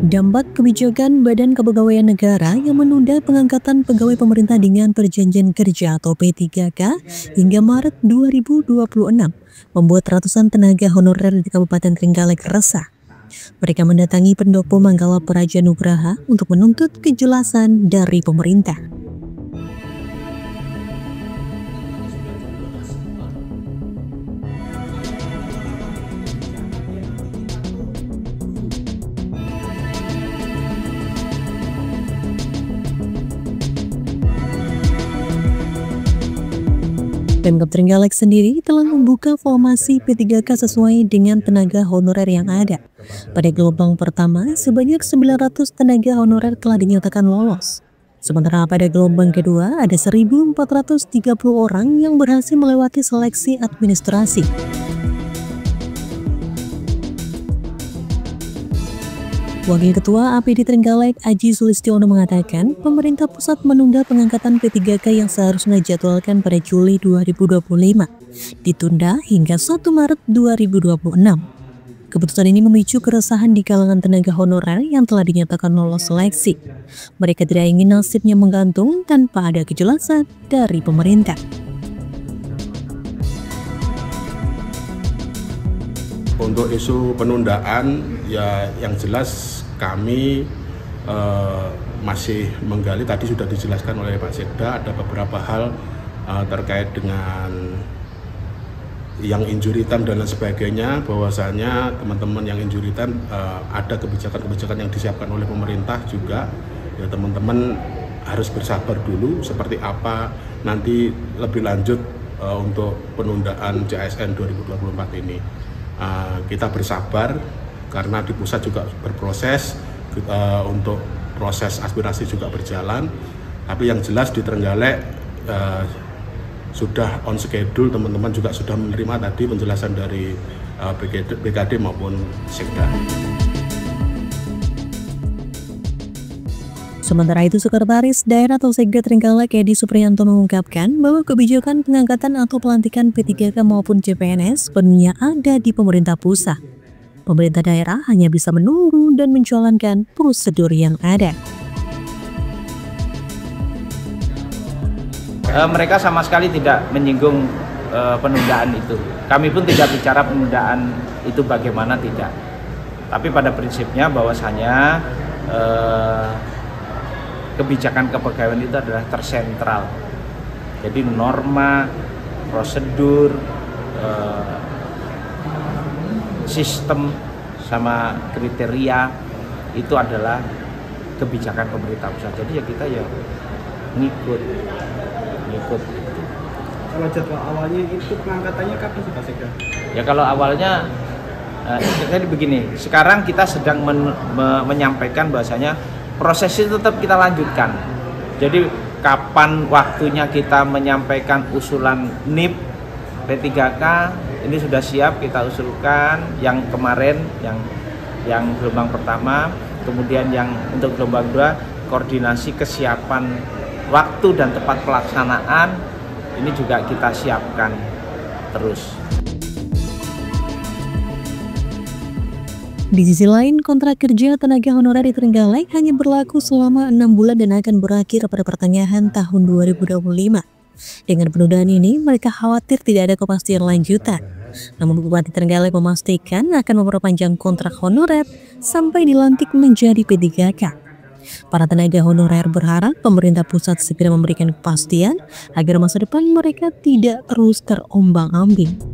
Dampak kebijakan Badan Kepegawaian Negara yang menunda pengangkatan pegawai pemerintah dengan perjanjian kerja atau P3K hingga Maret 2026 membuat ratusan tenaga honorer di Kabupaten Trenggalek resah. Mereka mendatangi Pendopo Manggala Praja Nugraha untuk menuntut kejelasan dari pemerintah. Pemkab Trenggalek sendiri telah membuka formasi P3K sesuai dengan tenaga honorer yang ada. Pada gelombang pertama, sebanyak 900 tenaga honorer telah dinyatakan lolos. Sementara pada gelombang kedua, ada 1.430 orang yang berhasil melewati seleksi administrasi. Wakil Ketua APD Trenggalek Aji Sulistiono mengatakan pemerintah pusat menunda pengangkatan P3K yang seharusnya dijadwalkan pada Juli 2025 ditunda hingga 1 Maret 2026. Keputusan ini memicu keresahan di kalangan tenaga honorer yang telah dinyatakan lolos seleksi. Mereka tidak ingin nasibnya menggantung tanpa ada kejelasan dari pemerintah. Untuk isu penundaan, ya yang jelas kami masih menggali. Tadi sudah dijelaskan oleh Pak Sekda, ada beberapa hal terkait dengan yang injury time dan lain sebagainya, bahwasanya teman-teman yang injury time ada kebijakan-kebijakan yang disiapkan oleh pemerintah juga. Ya teman-teman harus bersabar dulu seperti apa nanti lebih lanjut untuk penundaan CASN 2024 ini. Kita bersabar karena di pusat juga berproses, untuk proses aspirasi juga berjalan, tapi yang jelas di Trenggalek sudah on schedule, teman-teman juga sudah menerima tadi penjelasan dari BKD maupun Sekda. Sementara itu, Sekretaris Daerah atau Sekda Trenggalek Edi Supriyanto mengungkapkan bahwa kebijakan pengangkatan atau pelantikan P3K maupun CPNS penuhnya ada di pemerintah pusat. Pemerintah daerah hanya bisa menunggu dan menjalankan prosedur yang ada. Mereka sama sekali tidak menyinggung penundaan itu. Kami pun tidak bicara penundaan itu bagaimana, tidak. Tapi pada prinsipnya bahwasanya kebijakan kepegawaian itu adalah tersentral. Jadi norma, prosedur, sistem sama kriteria itu adalah kebijakan pemerintah pusat. Jadi ya kita ya ngikut. Kalau jadwal awalnya itu pengangkatannya kapan sih Pak Sekda? Ya kalau awalnya jadi begini, sekarang kita sedang menyampaikan bahwasanya proses itu tetap kita lanjutkan. Jadi kapan waktunya kita menyampaikan usulan NIP P3K ini sudah siap kita usulkan. Yang kemarin yang gelombang pertama, kemudian yang untuk gelombang kedua koordinasi kesiapan waktu dan tempat pelaksanaan ini juga kita siapkan terus. Di sisi lain, kontrak kerja tenaga honorer di Trenggalek hanya berlaku selama 6 bulan dan akan berakhir pada pertengahan tahun 2025. Dengan penundaan ini, mereka khawatir tidak ada kepastian lanjutan. Namun Bupati Trenggalek memastikan akan memperpanjang kontrak honorer sampai dilantik menjadi P3K. Para tenaga honorer berharap pemerintah pusat segera memberikan kepastian agar masa depan mereka tidak terus terombang-ambing.